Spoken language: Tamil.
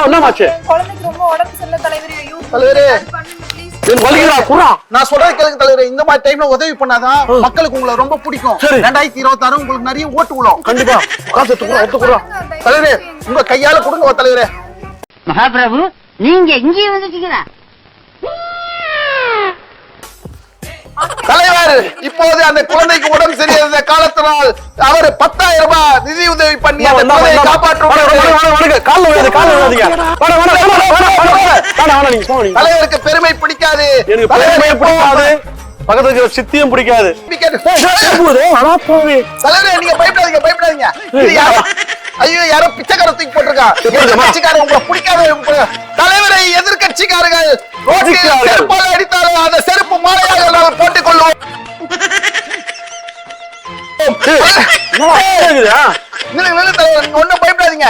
என்னமாச்சு? குழந்தைக்கு ரொம்ப உடம்பு சரியில்லை தலைவரே. ஐயோ தலைவரே நான் சொல்றது கேளுங்க தலைவரே. இந்த மாதிரி டைம்ல உதவி பண்ணாதான் மக்களுக்கு உங்களை ரொம்ப பிடிக்கும். 2026 உங்களுக்கு நிறைய ஓட்டு விழும். கண்டிப்பா காசு எடுத்துக்குறோம். தலைவரே உங்க கையால கொடுங்க தலைவரே. மகாபிரபு நீங்க இங்கே வந்துட்டீங்களா? தலைவர் இப்போது அந்த குழந்தைக்கு உடம்பு சரியாத காலத்தினால் அவர் 10,000 ரூபாய் நிதி உதவி பண்ணி அந்த குழந்தையை காப்பாற்றுவார். தலைவருக்கு பெருமை பிடிக்காது. எனக்கு பெருமை பிடிக்காது, பக்கத்துல இருக்கிற சித்தியும் பிடிக்காது. தலைவரே நீங்க பயப்படாதீங்க. இது யாரோ ஐயோ யாரோ பிச்சைக்கார தூக்கி போட்டிருக்கா. பிச்சைக்காரன் உங்களை பிடிக்காத தலைவரை எதிர்கட்சிக்காரர்கள் செருப்பால் அடித்தாலும் அந்த செருப்பு மாலையாக நாங்கள் போட்டுக் கொள்வோம். ஒன்னும் பயப்படாதீங்க.